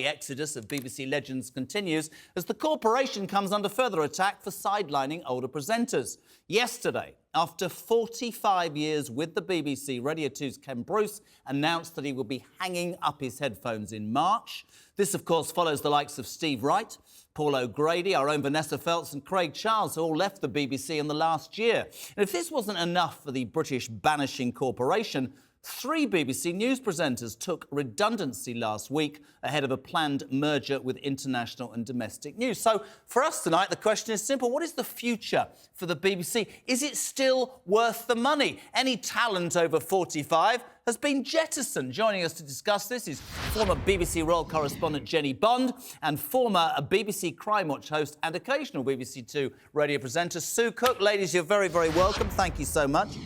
the exodus of BBC legends continues as the corporation comes under further attack for sidelining older presenters. Yesterday, after 45 years with the BBC, Radio 2's Ken Bruce announced that he will be hanging up his headphones in March. This, of course, follows the likes of Steve Wright, Paul O'Grady, our own Vanessa Feltz and Craig Charles, who all left the BBC in the last year. And if this wasn't enough for the British banishing corporation, 3 BBC News presenters took redundancy last week ahead of a planned merger with international and domestic news. So for us tonight, the question is simple. What is the future for the BBC? Is it still worth the money? Any talent over 45 has been jettisoned. Joining us to discuss this is former BBC Royal correspondent Jennie Bond and former BBC Crime Watch host and occasional BBC Two radio presenter Sue Cook. Ladies, you're very, very welcome. Thank you so much.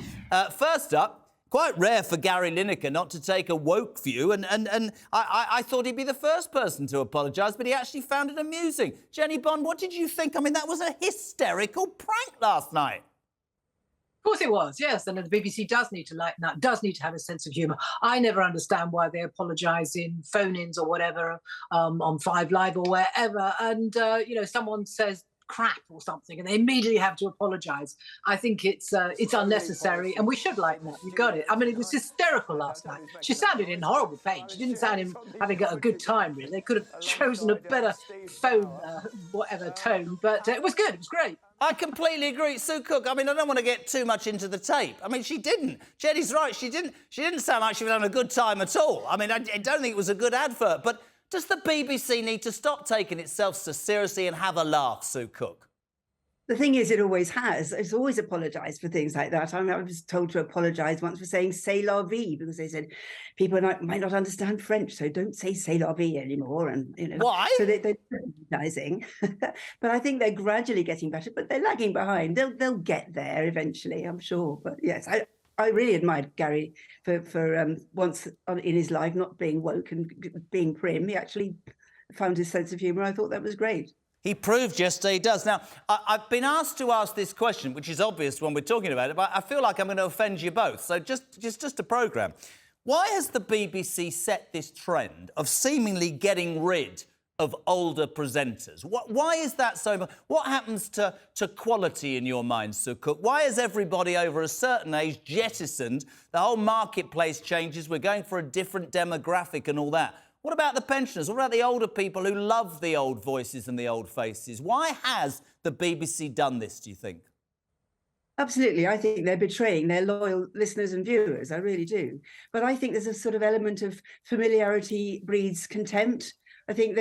First up, quite rare for Gary Lineker not to take a woke view, and I thought he'd be the first person to apologise, but he actually found it amusing. Jennie Bond, what did you think? I mean, that was a hysterical prank last night. Of course it was, yes, and the BBC does need to lighten up, does need to have a sense of humour. I never understand why they apologise in phone-ins or whatever, on 5 Live or wherever, and, you know, someone says crap or something and they immediately have to apologise. I think it's unnecessary and we should lighten up. You got it. I mean, it was hysterical last night. She sounded in horrible pain. She didn't sound in having a good time, really. They could have chosen a better phone, whatever tone, but it was good. It was great. I completely agree. Sue Cook, I mean, I don't want to get too much into the tape. I mean, she didn't. Jenny's right. She didn't sound like she was having a good time at all. I mean, I don't think it was a good advert, but does the BBC need to stop taking itself so seriously and have a laugh, Sue Cook? The thing is, it always has. It's always apologised for things like that. I was told to apologise once for saying "c'est la vie" because they said people might not understand French, so don't say "c'est la vie" anymore. And you know, why? So they're apologising. But I think they're gradually getting better. But they're lagging behind. They'll get there eventually, I'm sure. But yes, I really admired Gary for once in his life not being woke and being prim. He actually found his sense of humour. I thought that was great. He proved yesterday he does. Now, I've been asked to ask this question, which is obvious when we're talking about it, but I feel like I'm going to offend you both. So just a programme. Why has the BBC set this trend of seemingly getting rid of older presenters? Why is that so? What happens to quality in your mind, Sue Cook? Why is everybody over a certain age jettisoned? The whole marketplace changes. We're going for a different demographic and all that. What about the pensioners? What about the older people who love the old voices and the old faces? Why has the BBC done this, do you think? Absolutely. I think they're betraying their loyal listeners and viewers. I really do. But I think there's a sort of element of familiarity breeds contempt. I think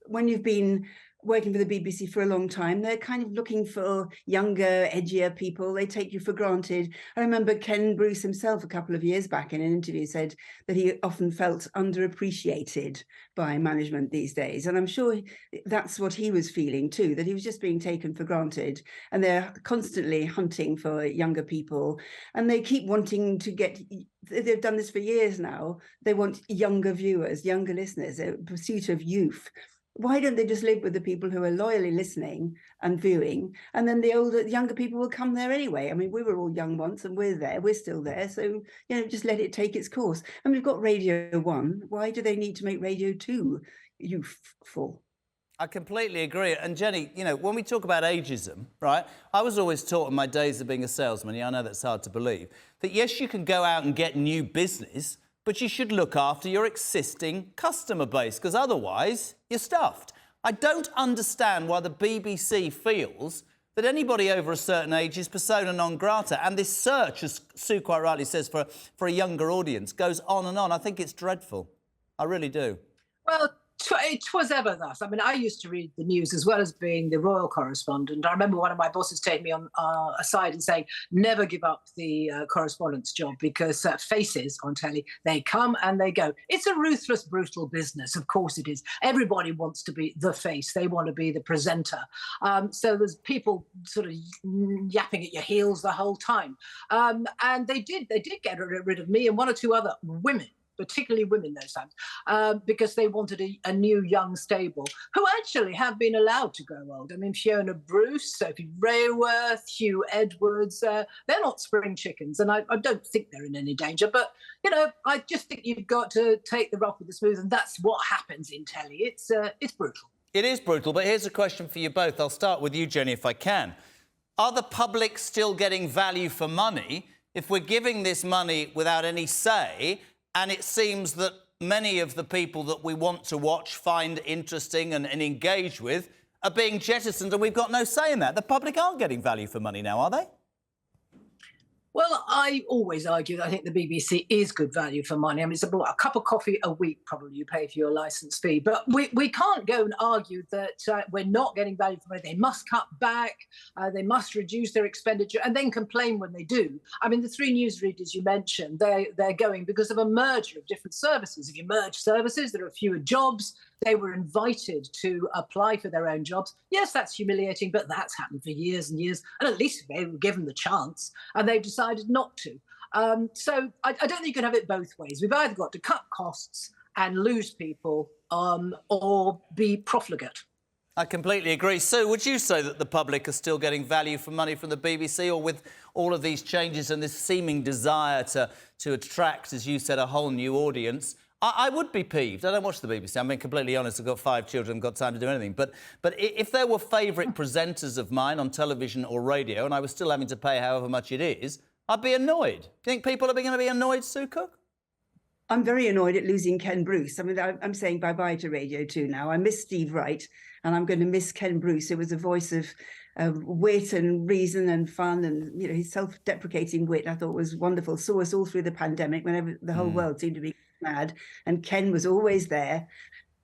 when you've been working for the BBC for a long time, they're kind of looking for younger, edgier people. They take you for granted. I remember Ken Bruce himself a couple of years back in an interview said that he often felt underappreciated by management these days. And I'm sure that's what he was feeling too, that he was just being taken for granted. And they're constantly hunting for younger people. And they keep wanting to get, they've done this for years now, they want younger viewers, younger listeners, a pursuit of youth. Why don't they just live with the people who are loyally listening and viewing, and then the younger people will come there anyway? I mean, we were all young once and we're still there. So, you know, just let it take its course. And we've got Radio 1. Why do they need to make Radio 2 youthful? I completely agree. And Jenny, you know, when we talk about ageism, right, I was always taught in my days of being a salesman, I know that's hard to believe, that yes, you can go out and get new business, but you should look after your existing customer base, because otherwise you're stuffed. I don't understand why the BBC feels that anybody over a certain age is persona non grata. And this search, as Sue quite rightly says, for a younger audience goes on and on. I think it's dreadful. I really do. Well, it was ever thus. I mean, I used to read the news as well as being the royal correspondent. I remember one of my bosses taking me on aside and saying, never give up the correspondence job because faces on telly, they come and they go. It's a ruthless, brutal business. Of course it is. Everybody wants to be the face. They want to be the presenter. So there's people sort of yapping at your heels the whole time. And they did get rid of me and one or two other women particularly women those times, because they wanted a new young stable who actually have been allowed to grow old. I mean, Fiona Bruce, Sophie Rayworth, Hugh Edwards, they're not spring chickens, and I don't think they're in any danger. But, you know, I just think you've got to take the rough with the smooth, and that's what happens in telly. It's brutal. It is brutal, but here's a question for you both. I'll start with you, Jenny, if I can. Are the public still getting value for money if we're giving this money without any say, and it seems that many of the people that we want to watch, find interesting and engage with are being jettisoned and we've got no say in that? The public aren't getting value for money now, are they? Well, I always argue that I think the BBC is good value for money. I mean, it's about a cup of coffee a week, probably, you pay for your licence fee. But we can't go and argue that we're not getting value for money. They must cut back, they must reduce their expenditure, and then complain when they do. I mean, the 3 newsreaders you mentioned, they're going because of a merger of different services. If you merge services, there are fewer jobs. They were invited to apply for their own jobs. Yes, that's humiliating, but that's happened for years and years. And at least they were given the chance, and they've decided not to. So I don't think you can have it both ways. We've either got to cut costs and lose people, or be profligate. I completely agree. Sue, would you say that the public are still getting value for money from the BBC, or with all of these changes and this seeming desire to attract, as you said, a whole new audience? I would be peeved. I don't watch the BBC. I'm being completely honest. I've got 5 children, I've got time to do anything. But if there were favourite presenters of mine on television or radio and I was still having to pay however much it is, I'd be annoyed. Do you think people are going to be annoyed, Sue Cook? I'm very annoyed at losing Ken Bruce. I mean, I'm saying bye-bye to Radio 2 now. I miss Steve Wright, and I'm going to miss Ken Bruce. It was a voice of wit and reason and fun, and, you know, his self-deprecating wit, I thought, was wonderful. Saw us all through the pandemic whenever the whole world seemed to be mad, and Ken was always there.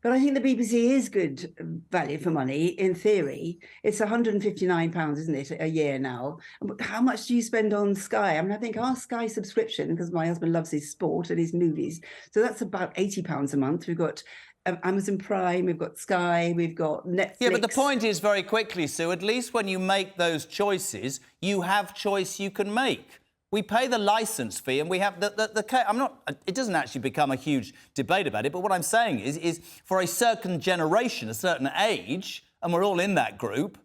But I think the BBC is good value for money, in theory. It's £159, isn't it, a year now? How much do you spend on Sky? I mean, I think our Sky subscription, because my husband loves his sport and his movies, so that's about £80 a month. We've got Amazon Prime, we've got Sky, we've got Netflix. Yeah, but the point is, very quickly, Sue, at least when you make those choices, you have choice you can make. We pay the licence fee, and we have it doesn't actually become a huge debate about it, but what I'm saying is for a certain generation, a certain age, and we're all in that group,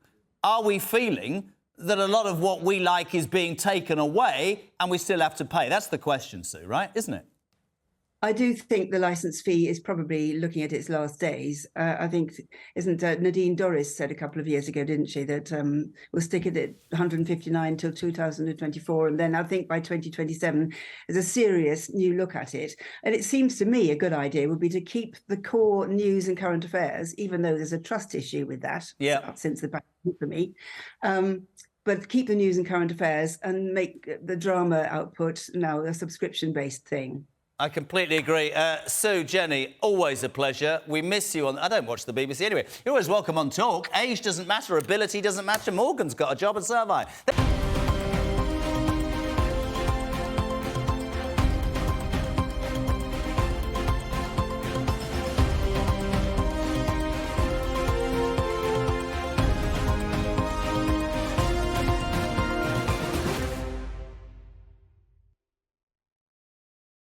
are we feeling that a lot of what we like is being taken away and we still have to pay? That's the question, Sue, right? Isn't it? I do think the licence fee is probably looking at its last days. I think, isn't Nadine Dorries said a couple of years ago, didn't she, that we'll stick it at 159 till 2024, and then I think by 2027 there's a serious new look at it. And it seems to me a good idea would be to keep the core news and current affairs, even though there's a trust issue with that since the pandemic for me. But keep the news and current affairs and make the drama output now a subscription-based thing. I completely agree. Sue, Jenny, always a pleasure. We miss you on... I don't watch the BBC anyway. You're always welcome on Talk. Age doesn't matter, ability doesn't matter. Morgan's got a job and so have I.